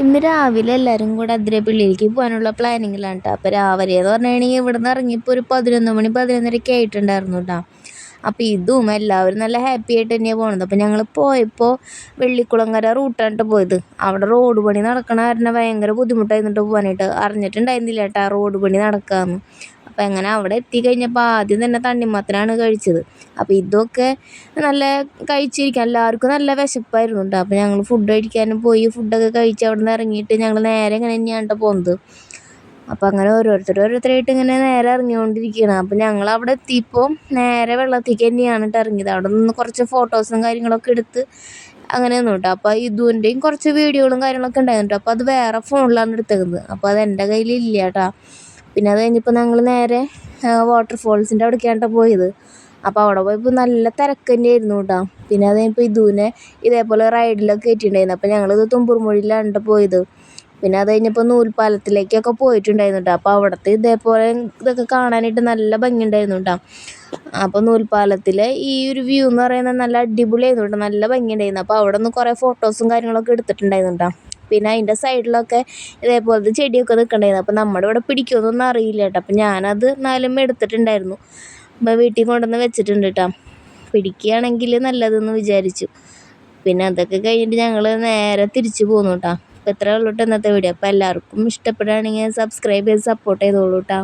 ഇന്ന് രാവിലെ എല്ലാവരും കൂടെ അതിരപ്പള്ളിയിലേക്ക് പോകാനുള്ള പ്ലാനിങ്ങിലാണ് കേട്ടോ. അപ്പോൾ രാവിലെ എന്ന് പറഞ്ഞിട്ടുണ്ടെങ്കിൽ ഇവിടുന്ന് ഇറങ്ങിയപ്പോൾ ഒരു 11 മണി 11:30 ആയിട്ടുണ്ടായിരുന്നു കേട്ടോ. അപ്പോൾ ഇതും എല്ലാവരും നല്ല ഹാപ്പി ആയിട്ട് തന്നെയാണ് പോണത്. അപ്പോൾ ഞങ്ങൾ പോയപ്പോൾ വെള്ളിക്കുളങ്ങര റൂട്ടാണ് പോയത്. അവിടെ റോഡ് പണി നടക്കണ കാരണം ഭയങ്കര ബുദ്ധിമുട്ടായിരുന്നു പോകാനായിട്ട്. അറിഞ്ഞിട്ടുണ്ടായിരുന്നില്ല കേട്ടോ റോഡ് പണി നടക്കാമെന്ന്. അപ്പോൾ അങ്ങനെ അവിടെ എത്തിക്കഴിഞ്ഞപ്പോൾ ആദ്യം തന്നെ തണ്ണിമത്തനാണ് കഴിച്ചത്. അപ്പോൾ ഇതൊക്കെ നല്ല കഴിച്ചിരിക്കാം, എല്ലാവർക്കും നല്ല വിശപ്പായിരുന്നു കേട്ടോ. അപ്പോൾ ഞങ്ങൾ ഫുഡ് കഴിക്കാനും പോയി, ഫുഡൊക്കെ കഴിച്ച് അവിടെ നിന്ന് ഇറങ്ങിയിട്ട് ഞങ്ങൾ നേരെ ഇങ്ങനെ തന്നെയാണ് കേട്ടോ പോകുന്നത്. അപ്പോൾ അങ്ങനെ ഓരോരുത്തരായിട്ട് ഇങ്ങനെ നേരെ ഇറങ്ങിക്കൊണ്ടിരിക്കുകയാണ്. അപ്പോൾ ഞങ്ങൾ അവിടെ എത്തിയപ്പോൾ നേരെ വെള്ളത്തേക്ക് തന്നെയാണ് കേട്ടോ ഇറങ്ങിയത്. അവിടെ നിന്ന് കുറച്ച് ഫോട്ടോസും കാര്യങ്ങളൊക്കെ എടുത്ത് അങ്ങനെ നിന്നു കേട്ടോ. അപ്പോൾ ഇതുവിൻ്റെയും കുറച്ച് വീഡിയോകളും കാര്യങ്ങളൊക്കെ ഉണ്ടായിരുന്നു കേട്ടോ. അപ്പോൾ അത് വേറെ ഫോണിലാണ് എടുത്തേക്കുന്നത്, അപ്പോൾ അത് എൻ്റെ കയ്യിലില്ല കേട്ടോ. പിന്നെ അത് കഴിഞ്ഞപ്പോൾ ഞങ്ങൾ നേരെ വാട്ടർഫോൾസിൻ്റെ അവിടേക്കാണ് കേട്ടോ പോയത്. അപ്പോൾ അവിടെ പോയപ്പോൾ നല്ല തിരക്ക് തന്നെയായിരുന്നു കേട്ടോ. പിന്നെ അത് കഴിഞ്ഞപ്പോൾ ഇതുവിനെ ഇതേപോലെ റൈഡിലൊക്കെ കയറ്റിയിട്ടുണ്ടായിരുന്നു. അപ്പോൾ ഞങ്ങളിത് തുമ്പൂർമൊഴിയിലാണ് കേട്ടോ പോയത്. പിന്നെ അത് കഴിഞ്ഞപ്പോൾ നൂൽപ്പാലത്തിലേക്കൊക്കെ പോയിട്ടുണ്ടായിരുന്നു കേട്ടോ. അപ്പോൾ അവിടുത്തെ ഇതേപോലെ ഇതൊക്കെ കാണാനായിട്ട് നല്ല ഭംഗിയുണ്ടായിരുന്നു കേട്ടോ. അപ്പോൾ നൂൽപ്പാലത്തിലെ ഈ ഒരു വ്യൂ എന്ന് പറയുന്നത് നല്ല അടിപൊളിയായിരുന്നു കേട്ടോ, നല്ല ഭംഗിയുണ്ടായിരുന്നു. അപ്പോൾ അവിടെ നിന്ന് കുറേ ഫോട്ടോസും കാര്യങ്ങളൊക്കെ എടുത്തിട്ടുണ്ടായിരുന്നു കേട്ടോ. പിന്നെ അതിൻ്റെ സൈഡിലൊക്കെ ഇതേപോലത്തെ ചെടിയൊക്കെ നിൽക്കണ്ടായിരുന്നു. അപ്പോൾ നമ്മുടെ ഇവിടെ പിടിക്കുമെന്നൊന്നും അറിയില്ല കേട്ടോ. അപ്പോൾ ഞാനത് എന്നാലും എടുത്തിട്ടുണ്ടായിരുന്നു. അപ്പോൾ വീട്ടിൽ കൊണ്ടുവന്ന് വെച്ചിട്ടുണ്ട് കേട്ടോ. പിടിക്കുകയാണെങ്കിൽ നല്ലതെന്ന് വിചാരിച്ചു. പിന്നെ അതൊക്കെ കഴിഞ്ഞിട്ട് ഞങ്ങൾ നേരെ തിരിച്ചു പോന്നു കേട്ടോ. അപ്പോൾ ഇത്രയേ ഉള്ളൂ കേട്ടോ ഇന്നത്തെ വീഡിയോ. അപ്പോൾ എല്ലാവർക്കും ഇഷ്ടപ്പെടുകയാണെങ്കിൽ സബ്സ്ക്രൈബ് ചെയ്ത് സപ്പോർട്ട് ചെയ്തോളൂ കേട്ടോ.